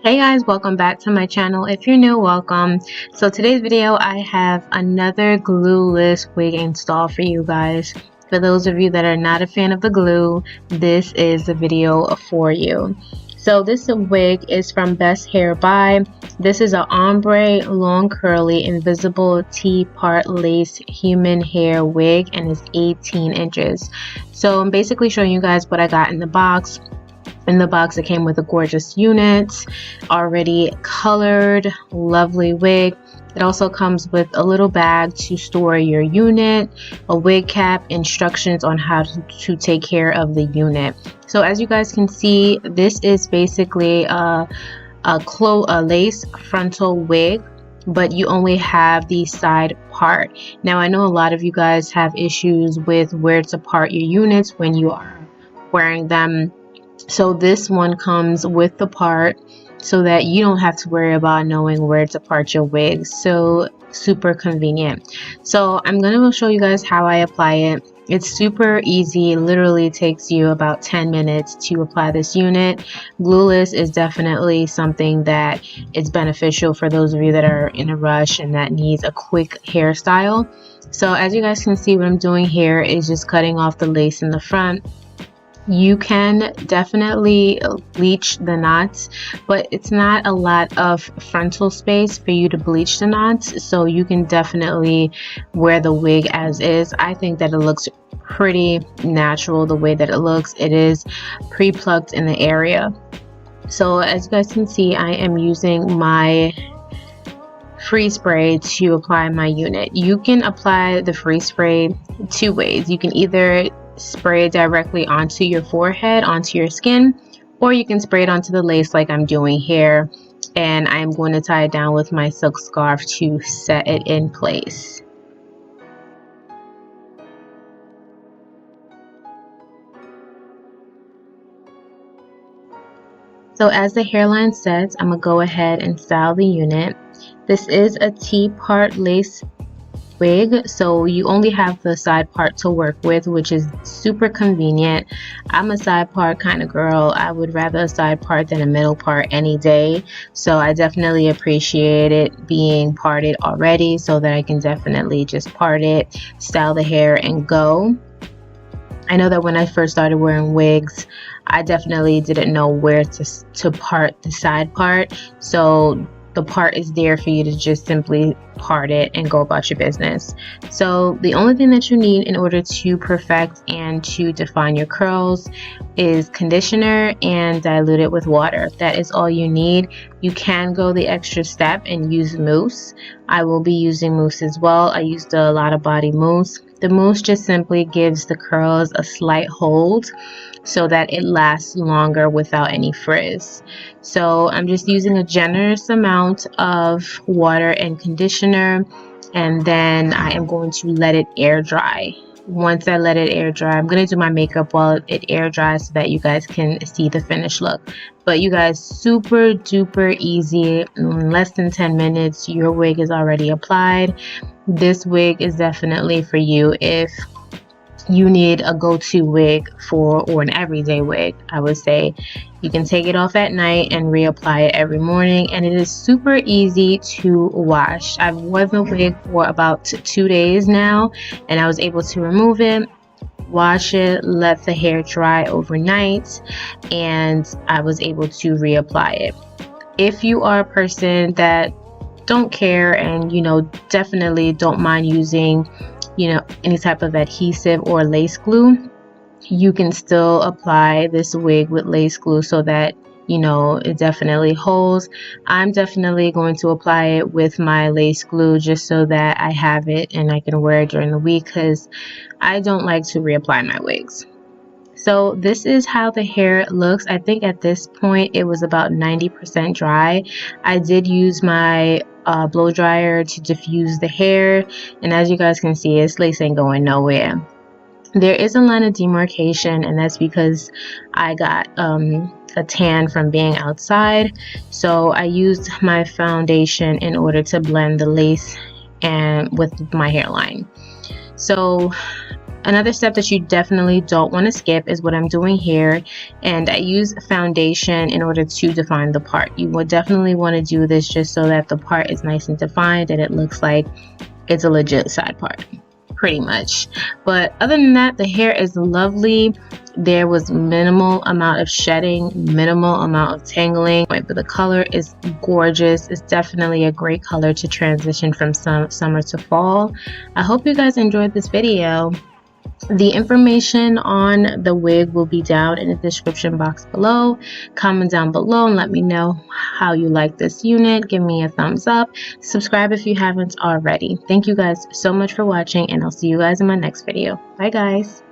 Hey guys, welcome back to my channel. If you're new, welcome. So today's video I have another glueless wig install for you guys. For those of you that are not a fan of the glue, this is the video for you. So this wig is from BestHairBuy. This is an ombre, long curly, invisible T-part lace human hair wig, and it's 18 inches. So I'm basically showing you guys what I got in the box. In the box, it came with a gorgeous unit, already colored, lovely wig. It also comes with a little bag to store your unit, a wig cap, instructions on how to take care of the unit. So as you guys can see, this is basically a lace frontal wig, but you only have the side part. Now I know a lot of you guys have issues with where to part your units when you are wearing them. So this one comes with the part so that you don't have to worry about knowing where to part your wigs. So super convenient. So I'm going to show you guys how I apply it. It's super easy. It literally takes you about 10 minutes to apply this unit. Glueless is definitely something that is beneficial for those of you that are in a rush and that needs a quick hairstyle. So as you guys can see, what I'm doing here is just cutting off the lace in the front. You can definitely bleach the knots, but it's not a lot of frontal space for you to bleach the knots, so you can definitely wear the wig as is. I think that it looks pretty natural the way that it looks. It is pre-plucked in the area. So as you guys can see, I am using my freeze spray to apply my unit. You can apply the freeze spray two ways. You can either spray it directly onto your forehead, onto your skin, or you can spray it onto the lace like I'm doing here, and I'm going to tie it down with my silk scarf to set it in place. So as the hairline sets, I'm gonna go ahead and style the unit. This is a T-part lace wig, so you only have the side part to work with, which is super convenient. I'm a side part kind of girl. I would rather a side part than a middle part any day, so I definitely appreciate it being parted already so that I can definitely just part it, style the hair, and go. I know that when I first started wearing wigs, I definitely didn't know where to part the side part, so the part is there for you to just simply part it and go about your business. So the only thing that you need in order to perfect and to define your curls is conditioner and dilute it with water. That is all you need. You can go the extra step and use mousse. I will be using mousse as well. I used a lot of body mousse. The mousse just simply gives the curls a slight hold so that it lasts longer without any frizz. So I'm just using a generous amount of water and conditioner, and then I am going to let it air dry. Once I let it air dry, I'm going to do my makeup while it air dries so that you guys can see the finished look. But you guys, super duper easy. In less than 10 minutes, your wig is already applied. This wig is definitely for you if you need a go-to wig or an everyday wig. I would say you can take it off at night and reapply it every morning, and it is super easy to wash. I've worn the wig for about 2 days now, and I was able to remove it, wash it, let the hair dry overnight, and I was able to reapply it. If you are a person that don't care and definitely don't mind using any type of adhesive or lace glue, you can still apply this wig with lace glue so that it definitely holds. I'm definitely going to apply it with my lace glue just so that I have it and I can wear it during the week, because I don't like to reapply my wigs. So this is how the hair looks. I think at this point it was about 90% dry. I did use my blow dryer to diffuse the hair, and as you guys can see, this lace ain't going nowhere. There is a line of demarcation, and that's because I got a tan from being outside, so I used my foundation in order to blend the lace and with my hairline. So Another step that you definitely don't want to skip is what I'm doing here, and I use foundation in order to define the part. You would definitely want to do this just so that the part is nice and defined and it looks like it's a legit side part, pretty much. But other than that, the hair is lovely. There was minimal amount of shedding, minimal amount of tangling, but the color is gorgeous. It's definitely a great color to transition from summer to fall. I hope you guys enjoyed this video. The information on the wig will be down in the description box below. Comment down below and let me know how you like this unit. Give me a thumbs up. Subscribe if you haven't already. Thank you guys so much for watching, and I'll see you guys in my next video. Bye guys.